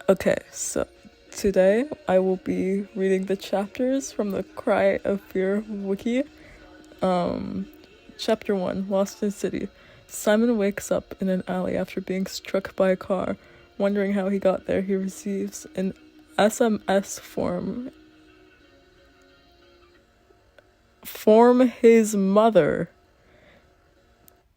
Okay, so today I will be reading the chapters from the Cry of Fear wiki. Chapter 1, Lost in City. Simon wakes up in an alley after being struck by a car. Wondering how he got there, he receives an SMS from his mother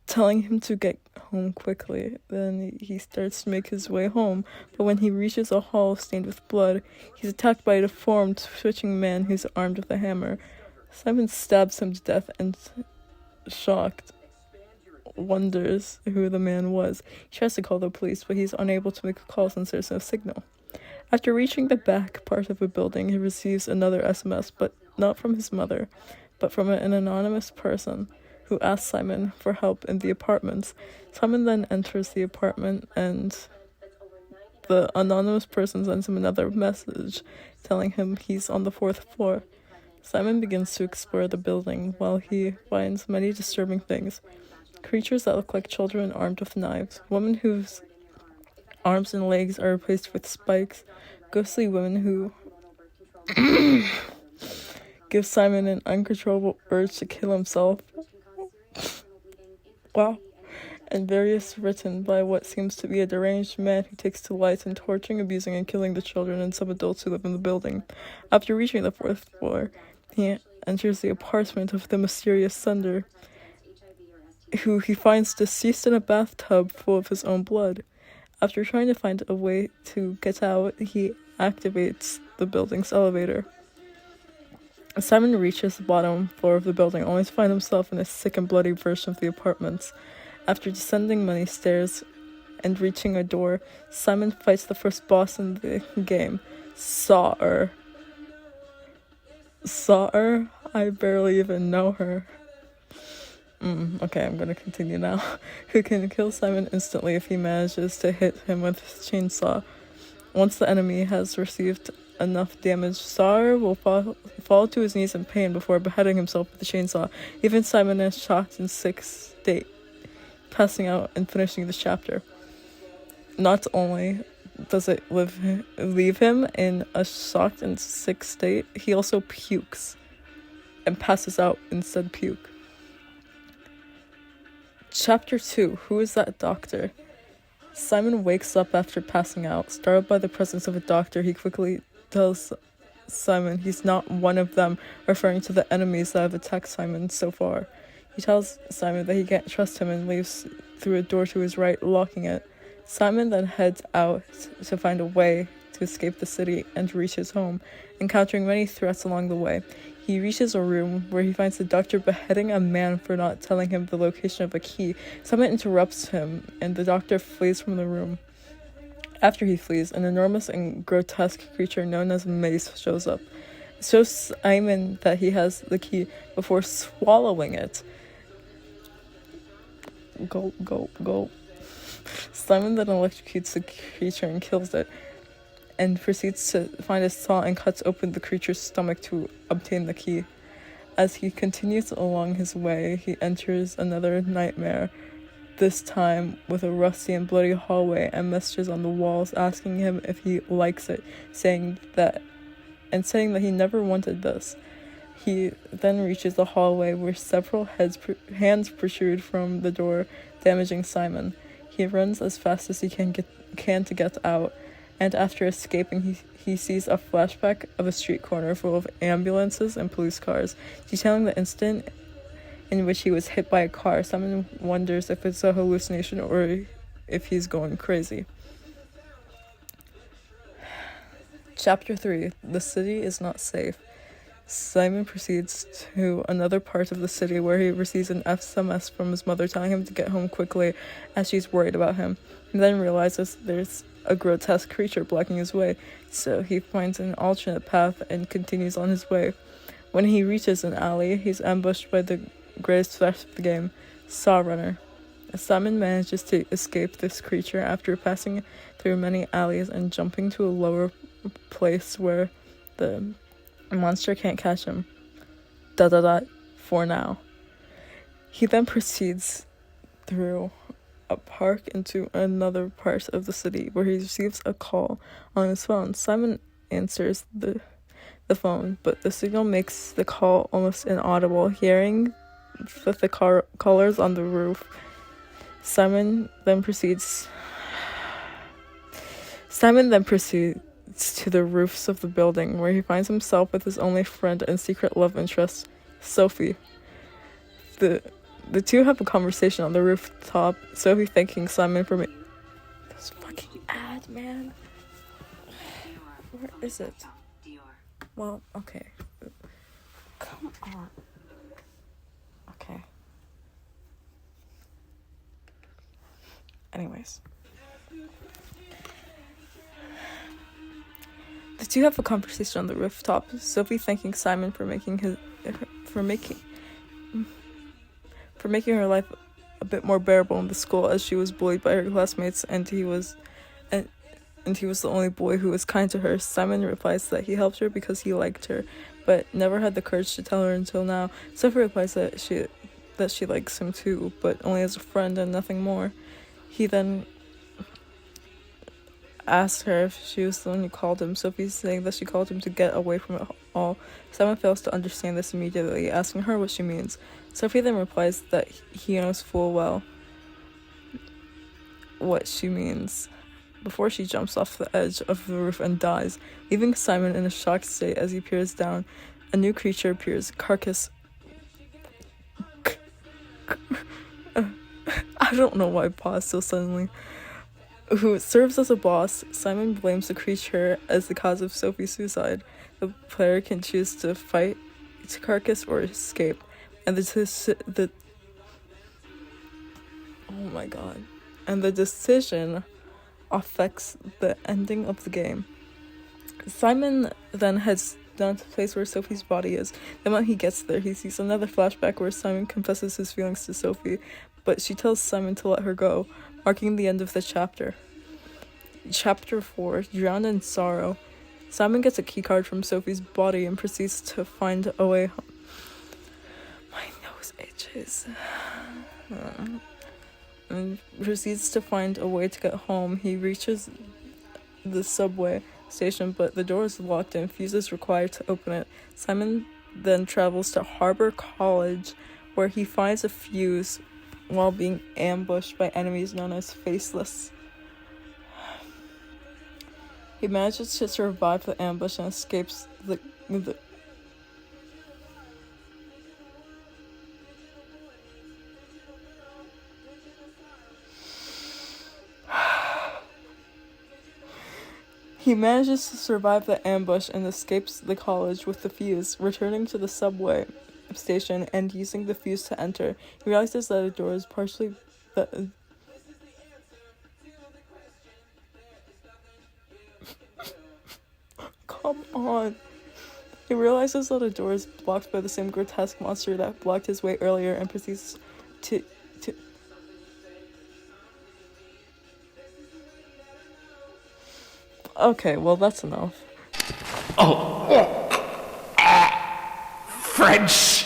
telling him to get home quickly. Then he starts to make his way home, but when he reaches a hall stained with blood, he's attacked by a deformed, switching man who's armed with a hammer. Simon stabs him to death and, shocked, wonders who the man was. He tries to call the police, but he's unable to make a call since there's no signal. After reaching the back part of a building, he receives another SMS, but not from his mother, but from an anonymous person who asks Simon for help in the apartments. Simon then enters the apartment, and the anonymous person sends him another message telling him he's on the 4th floor. Simon begins to explore the building while he finds many disturbing things. Creatures that look like children armed with knives, women whose arms and legs are replaced with spikes, ghostly women who give Simon an uncontrollable urge to kill himself. Wow. And various written by what seems to be a deranged man who takes delight in torturing, abusing, and killing the children and some adults who live in the building. After reaching the 4th floor, he enters the apartment of the mysterious Thunder, who he finds deceased in a bathtub full of his own blood. After trying to find a way to get out, he activates the building's elevator. Simon reaches the bottom floor of the building, only to find himself in a sick and bloody version of the apartments. After descending many stairs and reaching a door, Simon fights the first boss in the game, Saw-er. Saw-er? I barely even know her. Okay, I'm gonna continue now. Who can kill Simon instantly if he manages to hit him with his chainsaw. Once the enemy has received enough damage, Saw-er will fall to his knees in pain before beheading himself with the chainsaw. Even Simon is shocked and sick state, passing out and finishing the chapter. Not only does it leave him in a shocked and sick state, he also pukes and passes out in said puke. Chapter 2, Who is that doctor? Simon wakes up after passing out. Startled by the presence of a doctor, he quickly tells Simon he's not one of them, referring to the enemies that have attacked Simon so far. He tells Simon that he can't trust him and leaves through a door to his right, locking it. Simon then heads out to find a way to escape the city and reach his home, encountering many threats along the way. He reaches a room where he finds the doctor beheading a man for not telling him the location of a key. Simon interrupts him, and the doctor flees from the room. After he flees, an enormous and grotesque creature known as Mace shows up. It shows Simon that he has the key before swallowing it. Go. Simon then electrocutes the creature and kills it, and proceeds to find a saw and cuts open the creature's stomach to obtain the key. As he continues along his way, he enters another nightmare, this time with a rusty and bloody hallway and messages on the walls asking him if he likes it, saying that he never wanted this. He then reaches the hallway where several hands protrude from the door, damaging Simon. He runs as fast as he can to get out, and after escaping, he sees a flashback of a street corner full of ambulances and police cars, detailing the incident in which he was hit by a car. Simon wonders if it's a hallucination or if he's going crazy. Chapter 3, The City is Not Safe. Simon proceeds to another part of the city where he receives an SMS from his mother telling him to get home quickly as she's worried about him. He then realizes there's a grotesque creature blocking his way, so he finds an alternate path and continues on his way. When he reaches an alley, he's ambushed by the greatest threat of the game, Saw Runner. Simon manages to escape this creature after passing through many alleys and jumping to a lower place where the monster can't catch him. For now. He then proceeds through a park into another part of the city, where he receives a call on his phone. Simon answers the phone, but the signal makes the call almost inaudible. Hearing the callers on the roof, Simon then proceeds to the roofs of the building, where he finds himself with his only friend and secret love interest, Sophie. The two have a conversation on the rooftop, Sophie thanking Simon for this fucking ad, man. Where is it? Well, okay. Come on. Okay. Anyways. The two have a conversation on the rooftop, Sophie thanking Simon for making her life a bit more bearable in the school, as she was bullied by her classmates and he was the only boy who was kind to her. Simon replies that he helped her because he liked her, but never had the courage to tell her until now. Sophie replies that she likes him too, but only as a friend and nothing more. He then asked her if she was the one who called him. Sophie saying that she called him to get away from it all. Simon fails to understand this immediately, asking her what she means. Sophie then replies that he knows full well what she means, before she jumps off the edge of the roof and dies, leaving Simon in a shocked state. As he peers down, a new creature appears, Carcass. I don't know why I paused so suddenly. Who serves as a boss. Simon blames the creature as the cause of Sophie's suicide. The player can choose to fight Carcass or escape, and the oh my god, and the decision affects the ending of the game. Simon then heads down to the place where Sophie's body is. The moment he gets there, he sees another flashback where Simon confesses his feelings to Sophie, but she tells Simon to let her go, marking the end of the chapter. Chapter 4, Drowned in Sorrow. Simon gets a keycard from Sophie's body and proceeds to find a way home. My nose itches. And proceeds to find a way to get home. He reaches the subway station, but the door is locked and fuse is required to open it. Simon then travels to Harbor College, where he finds a fuse while being ambushed by enemies known as Faceless. He manages to survive the ambush and escapes the He manages to survive the ambush and escapes the college with the fuse, returning to the subway station and using the fuse to enter. He realizes that the door is partially Come on. He realizes that a door is blocked by the same grotesque monster that blocked his way earlier and proceeds to Okay, well that's enough. French